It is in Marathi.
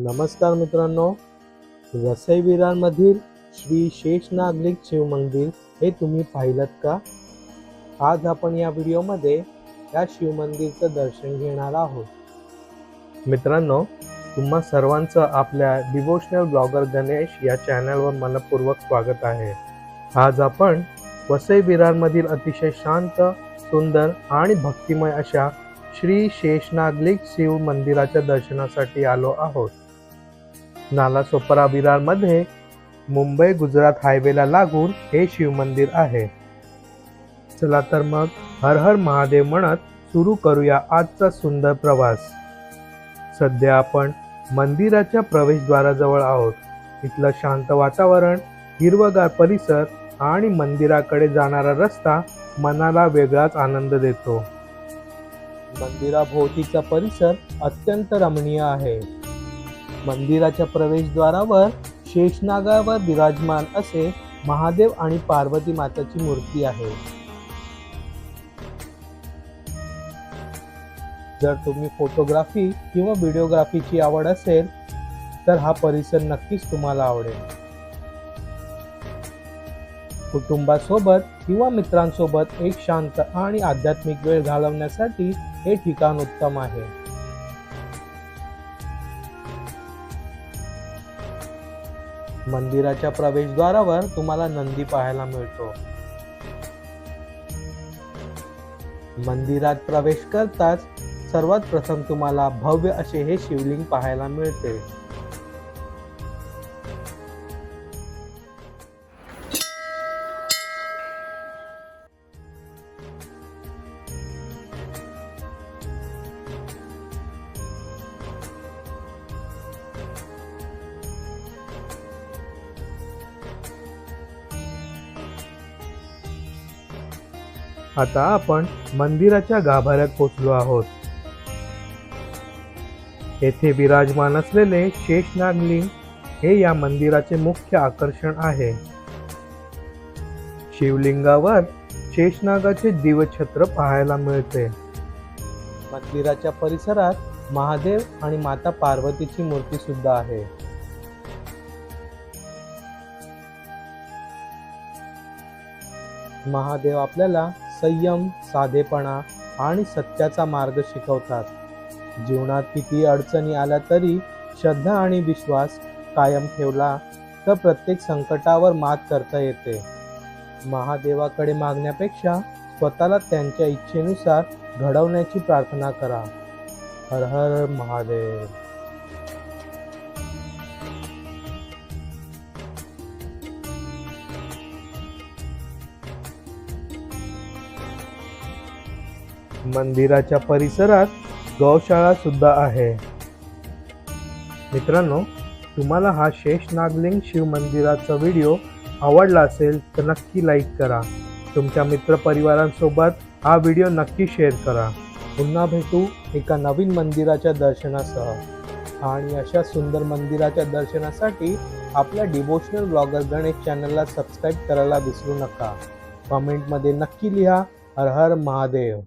नमस्कार मित्रांनो, वसई विरारमधील श्री शेषनागलिक शिव मंदिर हे तुम्ही पाहिलं का? आज आपण या व्हिडिओमध्ये या शिव मंदिरचं दर्शन घेणार आहोत. मित्रांनो, तुम्हा सर्वांचं आपल्या डिवोशनल ब्लॉगर गणेश या चॅनलवर मनपूर्वक स्वागत आहे. आज आपण वसई विरारमधील अतिशय शांत, सुंदर आणि भक्तिमय अशा श्री शेषनागलिक शिव मंदिराच्या दर्शनासाठी आलो आहोत. नालासोपारा विरारमध्ये मुंबई गुजरात हायवेला लागून हे शिव मंदिर आहे. चला तर मग हर हर महादेव म्हणत सुरू करूया आजचा सुंदर प्रवास. सध्या आपण मंदिराच्या प्रवेशद्वाराजवळ आहोत. इथलं शांत वातावरण, हिरवगार परिसर आणि मंदिराकडे जाणारा रस्ता मनाला वेगळाच आनंद देतो. मंदिराभोवतीचा परिसर अत्यंत रमणीय आहे. मंदिराच्या प्रवेशद्वारावर शेषनागावर विराजमान असे महादेव आणि पार्वती माताची मूर्ती आहे. जर तुम्ही फोटोग्राफी किंवा व्हिडिओग्राफीची आवड असेल तर हा परिसर नक्कीच तुम्हाला आवडेल. कुटुंबासोबत किंवा मित्रांसोबत एक शांत आणि आध्यात्मिक वेळ घालवण्यासाठी हे ठिकाण उत्तम आहे. मंदिराच्या प्रवेशद्वारावर तुम्हाला नंदी पाहायला मिळतो. मंदिरात प्रवेश करताच सर्वात प्रथम तुम्हाला भव्य असे हे शिवलिंग पाहायला मिळते. आता आपण मंदिराच्या गाभाऱ्यात पोहोचलो आहोत. येथे विराजमान असलेले शेषनागलिंग हे या मंदिराचे मुख्य आकर्षण आहे. शिवलिंगावर शेषनागाचे दिव्यछत्र पाहायला मिळते. मंदिराच्या परिसरात महादेव आणि माता पार्वतीची मूर्ती सुद्धा आहे. महादेव आपल्याला संयम, साधेपणा आणि सत्याचा मार्ग शिकवतात. जीवनात किती अडचणी आल्या तरी श्रद्धा आणि विश्वास कायम ठेवला तर प्रत्येक संकटावर मात करता येते. महादेवाकडे मागण्यापेक्षा स्वतःला त्यांच्या इच्छेनुसार घडवण्याची प्रार्थना करा. हर हर महादेव. मंदिराच्या परिसरात गौशाळा सुद्धा आहे. मित्रांनो, तुम्हाला हा शेषनागलिंग शिव मंदिराचा व्हिडिओ आवडला असेल तर नक्की लाईक करा. तुमच्या मित्रपरिवारांसोबत हा व्हिडिओ नक्की शेअर करा. पुन्हा भेटू एका नवीन मंदिराच्या दर्शनासह. आणि अशा सुंदर मंदिराच्या दर्शनासाठी आपल्या डिवोशनल ब्लॉगर गणेश चॅनलला सबस्क्राईब करायला विसरू नका. कमेंटमध्ये नक्की लिहा हर हर महादेव.